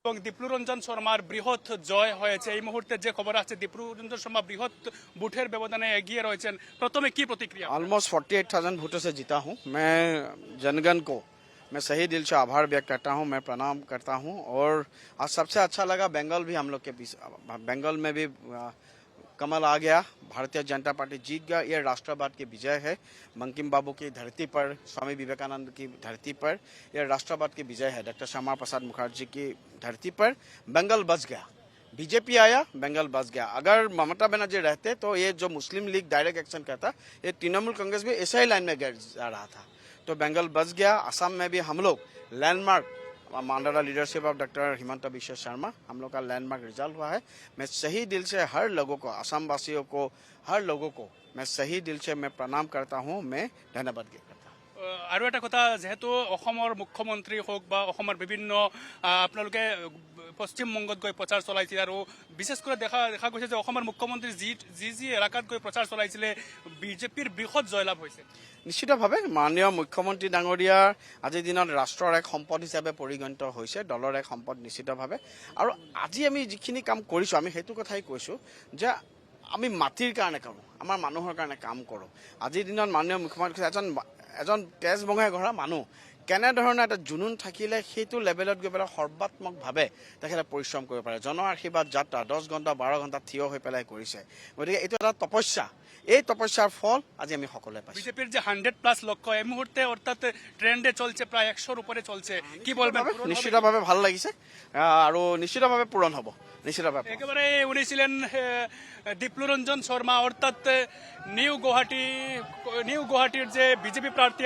এবং দীপ্লুরঞ্জন শর্মার বৃহৎ জয় হয়েছে এই মুহূর্তে যে খবর আছে দীপ্লুরঞ্জন শর্মা বৃহৎ ভোটের ব্যবধানে এগিয়ে রয়েছেন প্রথমে কি প্রতিক্রিয়া ऑलमोस्ट 48,000 वोटों से जीता हूं। मैं जनगण को मैं सही दिल से आभार व्यक्त करता हूं, मैं प्रणाम करता हूं। और आज सबसे अच्छा लगा बंगाल भी हम लोग के बीच, बंगाल में भी कमल आ गया, भारतीय जनता पार्टी जीत गया। ये राष्ट्रवाद की विजय है। बंकिम बाबू की धरती पर, स्वामी विवेकानंद की धरती पर यह राष्ट्रवाद की विजय है। डॉक्टर श्यामा प्रसाद मुखर्जी की धरती पर बंगाल बच गया। बीजेपी आया, बंगाल बच गया। अगर ममता बनर्जी रहते तो ये जो मुस्लिम लीग डायरेक्ट एक्शन कहता, ये तृणमूल कांग्रेस भी ऐसा ही लाइन में गिर जा रहा था। तो बंगाल बच गया। असम में भी हम लोग landmark under the leadership of doctor Himanta Biswa Sharma हम लोग का लैंडमार्क रिजल्ट हुआ है। मैं सही दिल से हर लोगों को, असम वासियों को, हर लोगों को मैं सही दिल से मैं प्रणाम करता हूँ, मैं धन्यवाद करता हूँ। আৰু এটা কথা, যেহেতু অসমৰ মুখ্যমন্ত্ৰী হওক বা অসমৰ বিভিন্ন আপোনালোকে পশ্চিমবংগত গৈ প্ৰচাৰ চলাইছিল আৰু বিশেষ কৰি দেখা গৈছে যে অসমৰ মুখ্যমন্ত্ৰী যি এলেকাত গৈ প্ৰচাৰ চলাইছিলে বিজেপিৰ বৃহৎ জয়লাভ হৈছে। নিশ্চিতভাৱে মাননীয় মুখ্যমন্ত্ৰী ডাঙৰীয়াৰ আজিৰ দিনত ৰাষ্ট্ৰৰ এক সম্পদ হিচাপে পৰিগণিত হৈছে, দলৰ এক সম্পদ নিশ্চিতভাৱে। আৰু আজি আমি যিখিনি কাম কৰিছোঁ আমি সেইটো কথাই কৈছোঁ যে আমি মাটিৰ কাৰণে কৰোঁ, আমাৰ মানুহৰ কাৰণে কাম কৰোঁ। আজিৰ দিনত মাননীয় মুখ্যমন্ত্ৰী এজন তেজ বঙাই ঘৰা মানুহ কেনেধৰণে এটা জুনুন থাকিলে সেইটো লেভেলত গৈ পেলাই সৰ্বাত্মকভাৱে তেখেতে পৰিশ্ৰম কৰিব পাৰে। জন আশীৰ্বাদ যাত্ৰা 10 ঘণ্টা 12 ঘণ্টা থিয় হৈ পেলাই কৰিছে। গতিকে এইটো এটা তপস্যা, এই তপস্যাৰ ফল আজি আমি সকলোৱে পাইছোঁ। বিজেপিৰ যে 100+ লক্ষ্য এই মুহূৰ্তে অৰ্থাৎ ট্ৰেন্ডে চলছে, প্ৰায় 100-ৰ উপৰে চলছে, কি বলবেন? নিশ্চিতভাৱে ভাল লাগিছে আৰু নিশ্চিতভাৱে পূৰণ হ'ব, নিশ্চিতভাৱে। একেবাৰে উনি ছিলেন দীপ্লুৰঞ্জন শৰ্মা, অৰ্থাৎ নিউ গুয়াহাটিৰ যে বিজেপি প্ৰাৰ্থী